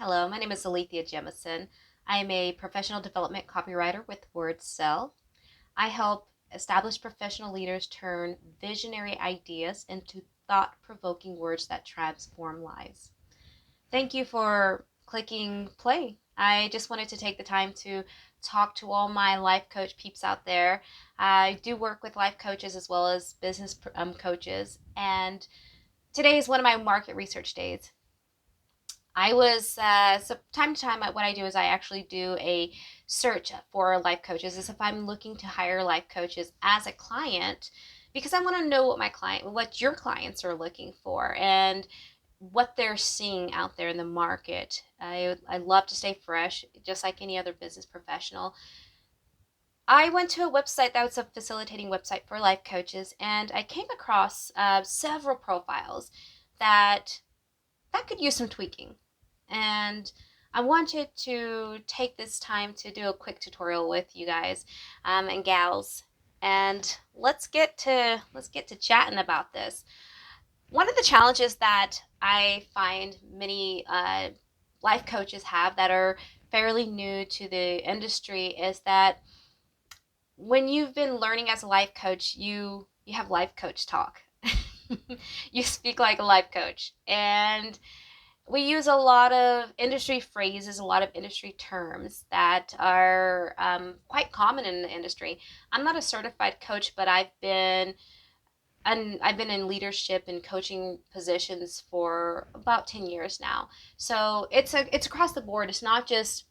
Hello, my name is Alethea Jemison. I am a professional development copywriter with WordSell. I help established professional leaders turn visionary ideas into thought-provoking words that transform lives. Thank you for clicking play. I just wanted to take the time to talk to all my life coach peeps out there. I do work with life coaches as well as business coaches, and today is one of my market research days. I was so time to time what I do is I actually do a search for life coaches as if I'm looking to hire life coaches as a client because I want to know what your clients are looking for and what they're seeing out there in the market. I love to stay fresh just like any other business professional. I went to a website that was a facilitating website for life coaches, and I came across several profiles that could use some tweaking. And I wanted to take this time to do a quick tutorial with you guys and gals, and let's get to chatting about this. One of the challenges that I find many life coaches have that are fairly new to the industry is that when you've been learning as a life coach, you have life coach talk. You speak like a life coach, and we use a lot of industry phrases, a lot of industry terms that are quite common in the industry. I'm not a certified coach, but I've been in leadership and coaching positions for about 10 years now. So it's across the board. It's not just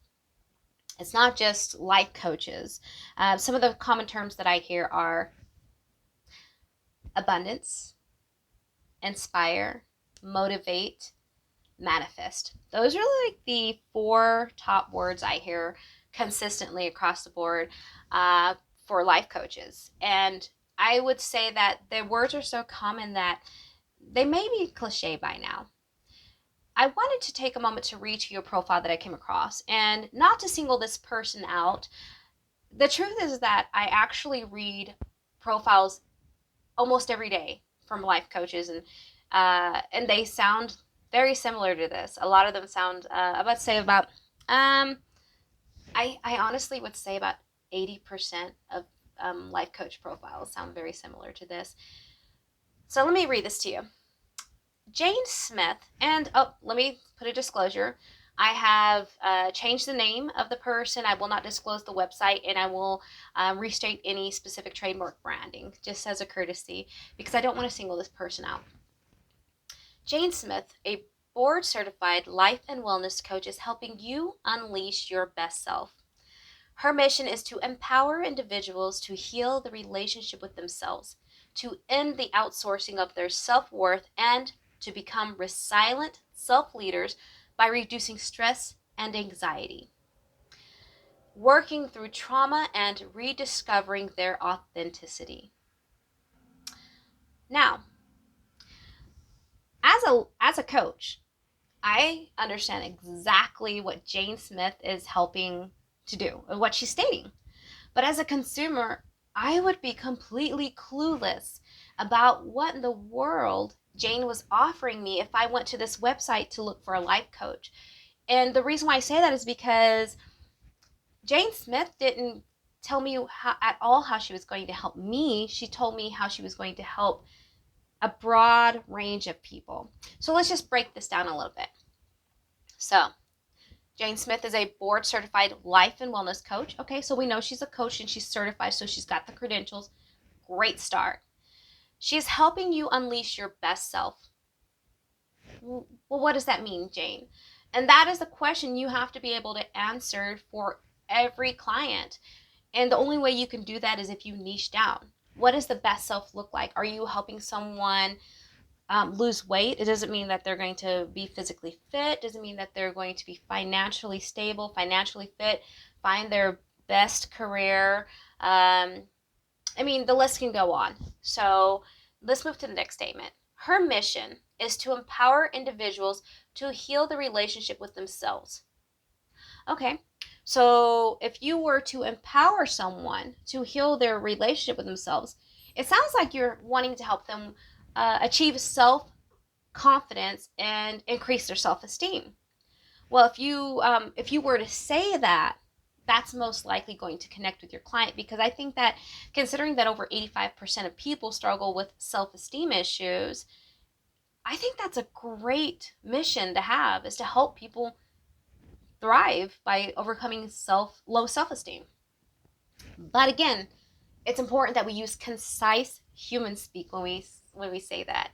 life coaches. Some of the common terms that I hear are abundance, inspire, motivate, manifest. Those are like the four top words I hear consistently across the board uh, for life coaches. And I would say that the words are so common that they may be cliche by now. I wanted to take a moment to read to your profile that I came across and not to single this person out. The truth is that I actually read profiles almost every day from life coaches, and they sound very similar to this. A lot of them sound I would say about um I honestly would say about 80% of life coach profiles sound very similar to this. So let me read this to you. Jane Smith, and oh, let me put a disclosure. I have changed the name of the person. I will not disclose the website, and I will restate any specific trademark branding, just as a courtesy, because I don't want to single this person out. Jane Smith, a board certified life and wellness coach, is helping you unleash your best self. Her mission is to empower individuals to heal the relationship with themselves, to end the outsourcing of their self worth, and to become resilient self leaders by reducing stress and anxiety, working through trauma, and rediscovering their authenticity. Now, as a coach, I understand exactly what Jane Smith is helping to do and what she's stating. But as a consumer, I would be completely clueless about what in the world Jane was offering me if I went to this website to look for a life coach. And the reason why I say that is because Jane Smith didn't tell me at all how she was going to help me. She told me how she was going to help a broad range of people. So let's just break this down a little bit. So, Jane Smith is a board certified life and wellness coach. Okay, so we know she's a coach and she's certified, so she's got the credentials. Great start. She's helping you unleash your best self. Well, what does that mean, Jane? And that is the question you have to be able to answer for every client. And the only way you can do that is if you niche down. What does the best self look like? Are you helping someone lose weight? It doesn't mean that they're going to be physically fit. It doesn't mean that they're going to be financially stable, financially fit, find their best career. The list can go on. So let's move to the next statement. Her mission is to empower individuals to heal the relationship with themselves. Okay, so if you were to empower someone to heal their relationship with themselves, it sounds like you're wanting to help them achieve self confidence and increase their self esteem. Well, if you were to say that, that's most likely going to connect with your client, because I think that, considering that over 85% of people struggle with self-esteem issues, I think that's a great mission to have, is to help people thrive by overcoming low self-esteem. But again, it's important that we use concise human speak when we say that.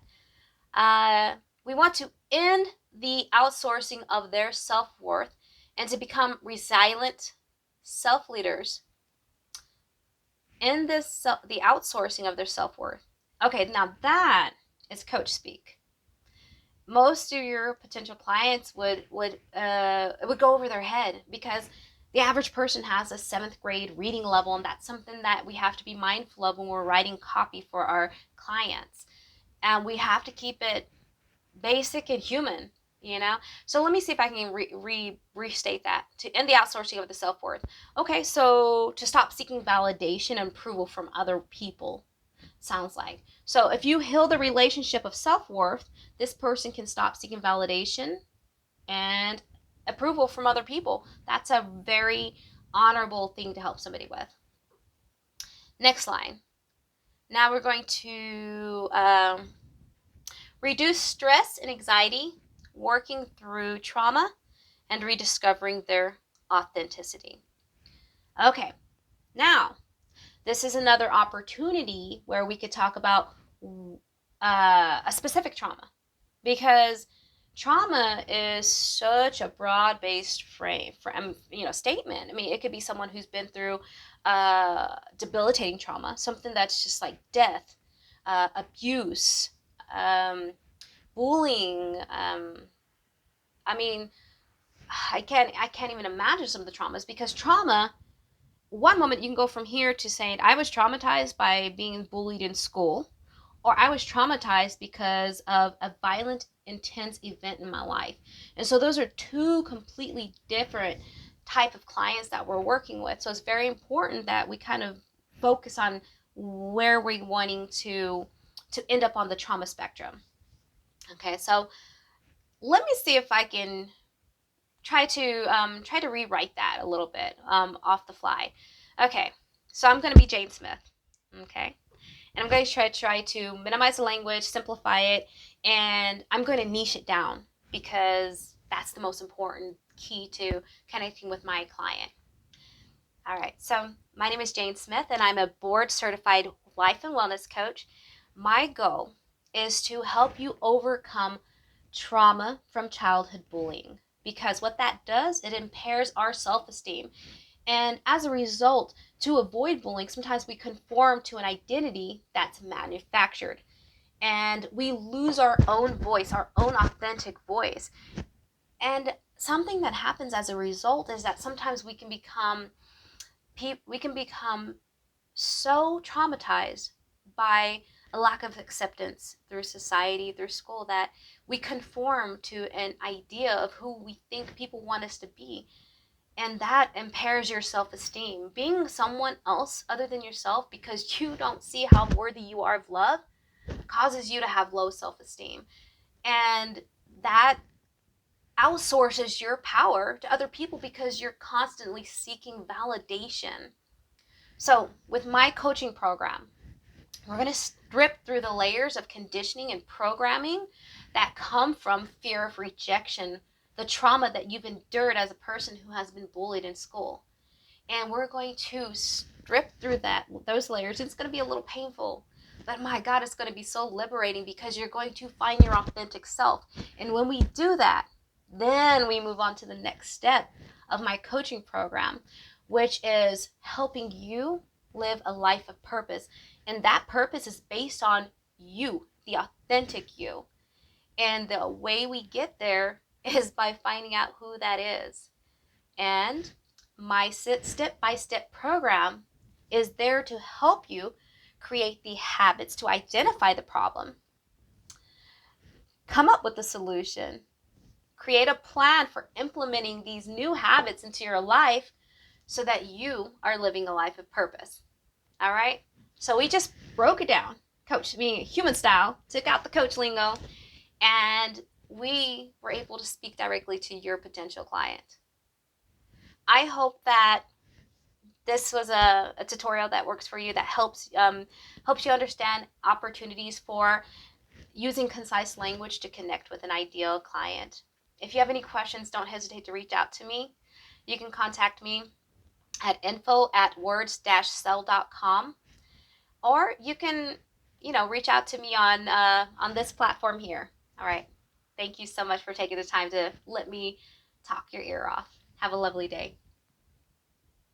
We want to end the outsourcing of their self-worth and to become resilient self-leaders in the outsourcing of their self-worth. Okay, now that is coach speak. Most of your potential clients would it would go over their head, because the average person has a 7th grade reading level, and that's something that we have to be mindful of when we're writing copy for our clients. And we have to keep it basic and human, you know? So let me see if I can restate that. To end the outsourcing of the self-worth. Okay, so to stop seeking validation and approval from other people, sounds like. So if you heal the relationship of self-worth, this person can stop seeking validation and approval from other people. That's a very honorable thing to help somebody with. Next line. Now we're going to reduce stress and anxiety, working through trauma, and rediscovering their authenticity. Okay, now this is another opportunity where we could talk about a specific trauma, because trauma is such a broad-based statement. I mean, it could be someone who's been through debilitating trauma, something that's just like death, abuse, bullying. I mean, I can't even imagine some of the traumas, because trauma, one moment you can go from here to saying I was traumatized by being bullied in school, or I was traumatized because of a violent, intense event in my life. And so those are two completely different type of clients that we're working with. So it's very important that we kind of focus on where we're wanting to end up on the trauma spectrum. Okay, so let me see if I can try to rewrite that a little bit off the fly. Okay, so I'm going to be Jane Smith. Okay, and I'm going to try to minimize the language, simplify it, and I'm going to niche it down, because that's the most important key to connecting with my client. All right, so my name is Jane Smith, and I'm a board certified life and wellness coach. My goal is to help you overcome trauma from childhood bullying, because what that does, it impairs our self-esteem. And as a result, to avoid bullying, sometimes we conform to an identity that's manufactured, and we lose our own voice, our own authentic voice. And something that happens as a result is that sometimes we can become so traumatized by a lack of acceptance through society, through school, that we conform to an idea of who we think people want us to be. And that impairs your self-esteem. Being someone else other than yourself because you don't see how worthy you are of love causes you to have low self-esteem. And that outsources your power to other people, because you're constantly seeking validation. So with my coaching program, we're going to strip through the layers of conditioning and programming that come from fear of rejection, the trauma that you've endured as a person who has been bullied in school. And we're going to strip through those layers. It's going to be a little painful, but my God, it's going to be so liberating, because you're going to find your authentic self. And when we do that, then we move on to the next step of my coaching program, which is helping you live a life of purpose. And that purpose is based on you, the authentic you. And the way we get there is by finding out who that is. And my step-by-step program is there to help you create the habits to identify the problem, come up with a solution, create a plan for implementing these new habits into your life so that you are living a life of purpose. All right? So we just broke it down, coach, being human style, took out the coach lingo, and we were able to speak directly to your potential client. I hope that this was a tutorial that works for you, that helps you understand opportunities for using concise language to connect with an ideal client. If you have any questions, don't hesitate to reach out to me. You can contact me at info@words-sell.com, or you can, reach out to me on this platform here. All right. Thank you so much for taking the time to let me talk your ear off. Have a lovely day.